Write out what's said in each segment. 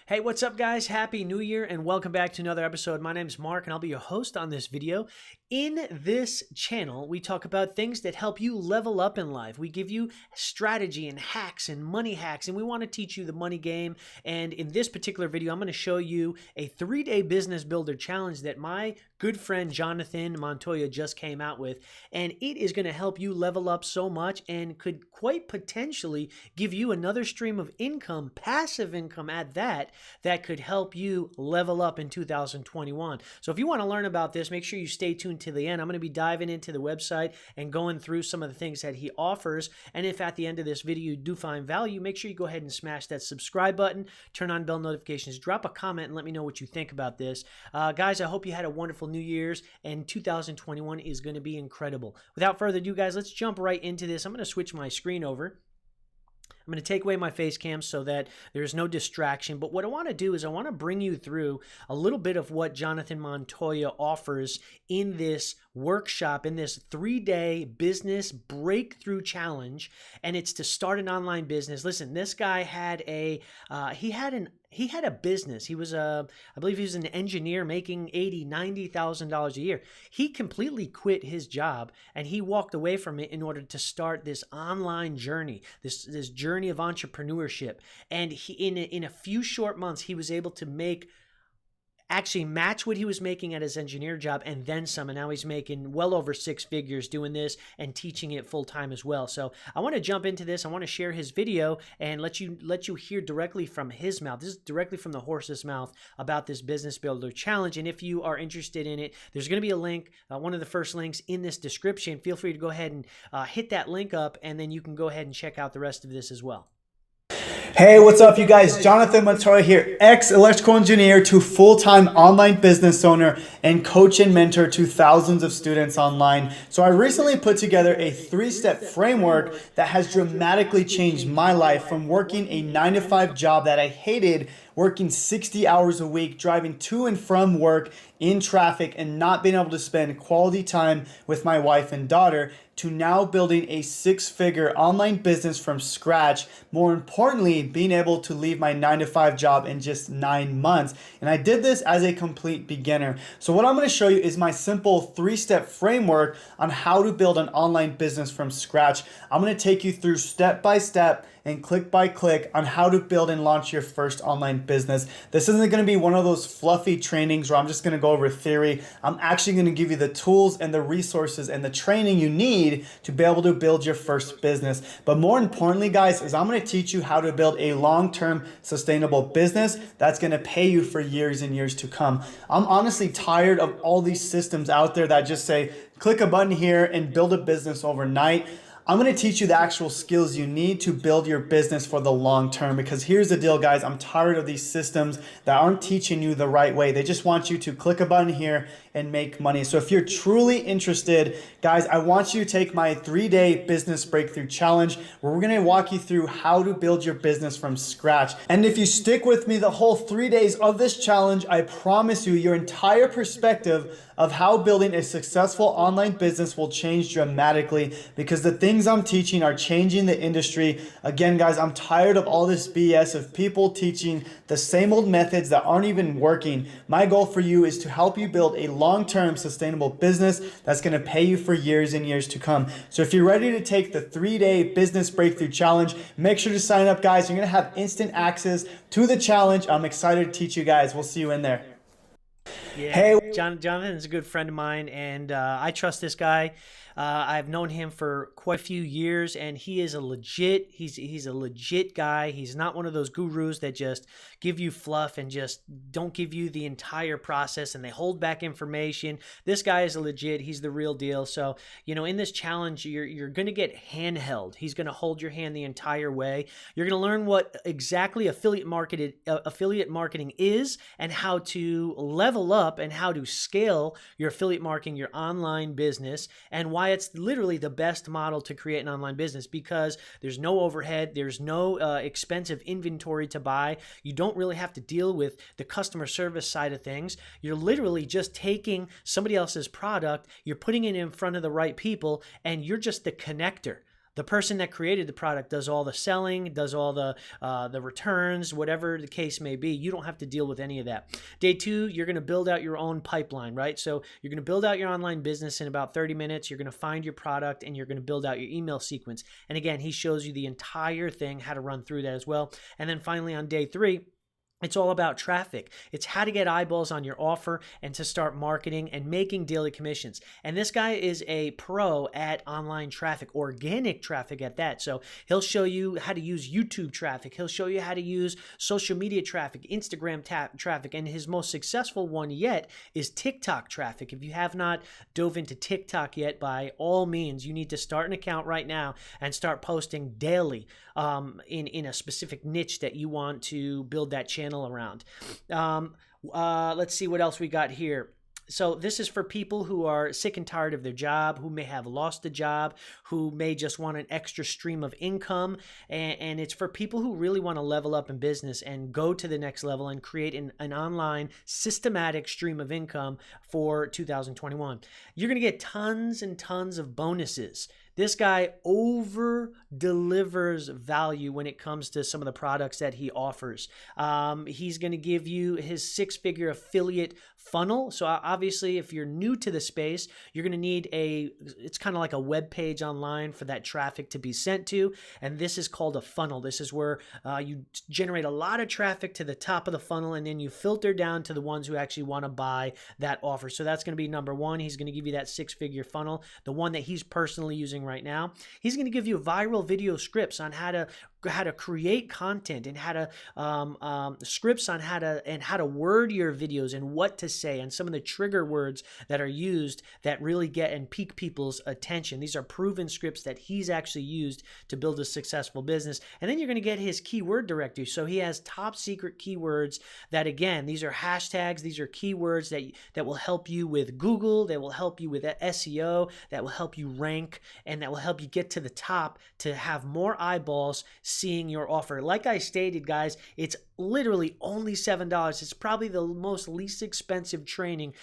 Hey, what's up guys? Happy New Year and welcome back to another episode. My name is Mark and I'll be your host on this video. In this channel, we talk about things that help you level up in life. We give you strategy and hacks and money hacks, and we want to teach you the money game. And in this particular video, I'm going to show you a 3-day business builder challenge that my good friend 𝗦𝗣𝗡𝗞𝗦 just came out with. And it is going to help you level up so much and could quite potentially give you another stream of income, passive income at that could help you level up in 2021. So if you want to learn about this, make sure you stay tuned to the end. I'm going to be diving into the website and going through some of the things that he offers. And if at the end of this video you do find value, make sure you go ahead and smash that subscribe button, turn on bell notifications, drop a comment, and let me know what you think about this. Guys, I hope you had a wonderful New Year's, and 2021 is going to be incredible. Without further ado, guys, let's jump right into this. I'm going to switch my screen over. I'm going to take away my face cam so that there's no distraction. But what I want to do is I want to bring you through a little bit of what 𝗦𝗣𝗡𝗞𝗦 offers in this workshop, in this 3-day business breakthrough challenge. And it's to start an online business. Listen, this guy had he had a business. He was I believe he was an engineer making $80,000-$90,000 a year. He completely quit his job and he walked away from it in order to start this online journey, this journey of entrepreneurship. And he, in a few short months, he was able to actually match what he was making at his engineer job and then some. And now he's making well over 6 figures doing this and teaching it full time as well. So I want to jump into this. I want to share his video and let you hear directly from his mouth. This is directly from the horse's mouth about this business builder challenge. And if you are interested in it, there's going to be a link, one of the first links in this description. Feel free to go ahead and hit that link up, and then you can go ahead and check out the rest of this as well. Hey, what's up you guys? 𝗦𝗣𝗡𝗞𝗦 here, ex-electrical engineer to full-time online business owner and coach and mentor to thousands of students online. So I recently put together a 3-step framework that has dramatically changed my life from working a 9-to-5 job that I hated, working 60 hours a week, driving to and from work in traffic and not being able to spend quality time with my wife and daughter, to now building a 6-figure online business from scratch. More importantly, being able to leave my 9-to-5 job in just 9 months. And I did this as a complete beginner. So what I'm going to show you is my simple 3-step framework on how to build an online business from scratch. I'm going to take you through step by step and click by click on how to build and launch your first online business. This isn't going to be one of those fluffy trainings where I'm just going to go over theory. I'm actually going to give you the tools and the resources and the training you need to be able to build your first business. But more importantly, guys, is I'm going to teach you how to build a long-term sustainable business that's going to pay you for years and years to come. I'm honestly tired of all these systems out there that just say, click a button here and build a business overnight. I'm going to teach you the actual skills you need to build your business for the long term, because here's the deal, guys. I'm tired of these systems that aren't teaching you the right way. They just want you to click a button here and make money. So if you're truly interested, guys, I want you to take my 3-day business breakthrough challenge, where we're going to walk you through how to build your business from scratch. And if you stick with me the whole 3 days of this challenge, I promise you your entire perspective of how building a successful online business will change dramatically, because the things I'm teaching are changing the industry. Again, guys, I'm tired of all this BS of people teaching the same old methods that aren't even working. My goal for you is to help you build a long-term sustainable business that's going to pay you for years and years to come. So if you're ready to take the 3-day business breakthrough challenge, make sure to sign up, guys. You're going to have instant access to the challenge. I'm excited to teach you guys. We'll see you in there. Yeah, hey, 𝗦𝗣𝗡𝗞𝗦 is a good friend of mine, and I trust this guy. I've known him for quite a few years, and he is he's a legit guy. He's not one of those gurus that just give you fluff and just don't give you the entire process and they hold back information. This guy is a legit. He's the real deal. So, you know, in this challenge, you're going to get handheld. He's going to hold your hand the entire way. You're going to learn what exactly affiliate marketing is, and how to level up and how to scale your affiliate marketing, your online business, and why it's literally the best model to create an online business, because there's no overhead, there's no expensive inventory to buy. You don't really have to deal with the customer service side of things. You're literally just taking somebody else's product, you're putting it in front of the right people, and you're just the connector. The person that created the product does all the selling, does all the returns, whatever the case may be. You don't have to deal with any of that. Day 2, you're going to build out your own pipeline, right? So you're going to build out your online business in about 30 minutes. You're going to find your product and you're going to build out your email sequence. And again, he shows you the entire thing, how to run through that as well. And then finally on day 3, it's all about traffic. It's how to get eyeballs on your offer and to start marketing and making daily commissions. And this guy is a pro at online traffic, organic traffic at that. So he'll show you how to use YouTube traffic. He'll show you how to use social media traffic, Instagram traffic. And his most successful one yet is TikTok traffic. If you have not dove into TikTok yet, by all means, you need to start an account right now and start posting daily in a specific niche that you want to build that channel around. Let's see what else we got here. So this is for people who are sick and tired of their job, who may have lost a job, who may just want an extra stream of income. And it's for people who really want to level up in business and go to the next level and create an online systematic stream of income for 2021. You're going to get tons and tons of bonuses. This guy over delivers value when it comes to some of the products that he offers. He's going to give you his 6-figure affiliate funnel. So obviously, if you're new to the space, you're going to need it's kind of like a web page online for that traffic to be sent to. And this is called a funnel. This is where you generate a lot of traffic to the top of the funnel, and then you filter down to the ones who actually want to buy that offer. So that's going to be number 1. He's going to give you that 6-figure funnel, the one that he's personally using right now. He's going to give you viral video scripts on how to create content and how to scripts on how to word your videos and what to say and some of the trigger words that are used that really get and pique people's attention. These are proven scripts that he's actually used to build a successful business. And then you're going to get his keyword directory. So he has top secret keywords that, again, these are hashtags. These are keywords that will help you with Google, that will help you with SEO, that will help you rank, and that will help you get to the top to have more eyeballs seeing your offer. Like I stated, guys, it's literally only $7. It's probably the most least expensive training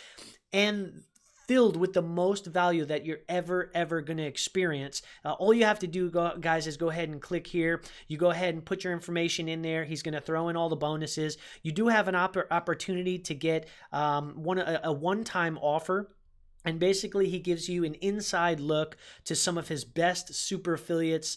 and filled with the most value that you're ever going to experience. All you have to do, guys, is go ahead and click here. You go ahead and put your information in there. He's going to throw in all the bonuses. You do have an opportunity to get a one-time offer. And basically, he gives you an inside look to some of his best super affiliates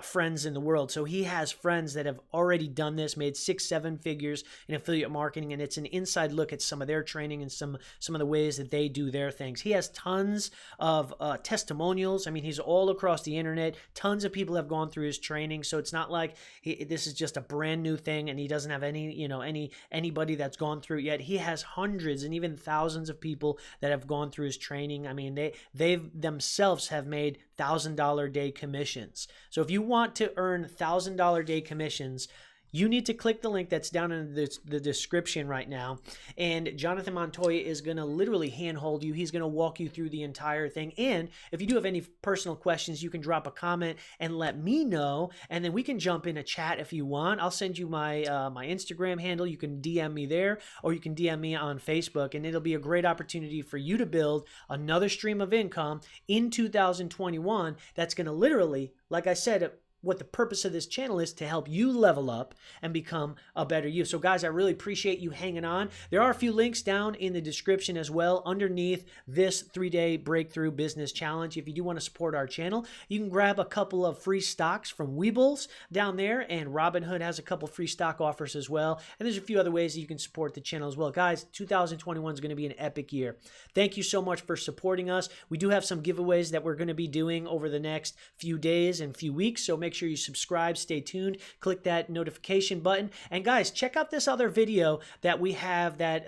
friends in the world. So he has friends that have already done this, made 6-7 figures in affiliate marketing, and it's an inside look at some of their training and some of the ways that they do their things. He has tons of testimonials. I mean, he's all across the internet. Tons of people have gone through his training, so it's not like this is just a brand new thing, and he doesn't have anybody that's gone through it yet. He has hundreds and even thousands of people that have gone through his training. I mean, they themselves have made $1,000 day commissions. So if you want to earn $1,000 day commissions, you need to click the link that's down in the description right now. And Jonathan Montoya is going to literally handhold you. He's going to walk you through the entire thing. And if you do have any personal questions, you can drop a comment and let me know. And then we can jump in a chat if you want. I'll send you my Instagram handle. You can DM me there, or you can DM me on Facebook. And it'll be a great opportunity for you to build another stream of income in 2021 that's going to literally, like I said, what the purpose of this channel is to help you level up and become a better you. So guys, I really appreciate you hanging on. There are a few links down in the description as well underneath this 3-day breakthrough business challenge. If you do want to support our channel, you can grab a couple of free stocks from 𝗦𝗚𝗚𝗚𝗚𝗚 down there, and Robinhood has a couple free stock offers as well. And there's a few other ways that you can support the channel as well. Guys, 2021 is going to be an epic year. Thank you so much for supporting us. We do have some giveaways that we're going to be doing over the next few days and few weeks, so make sure you subscribe, stay tuned, click that notification button. And guys, check out this other video that we have that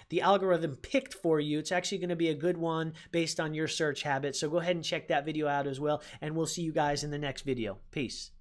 the algorithm picked for you. It's actually going to be a good one based on your search habits. So go ahead and check that video out as well. And we'll see you guys in the next video. Peace.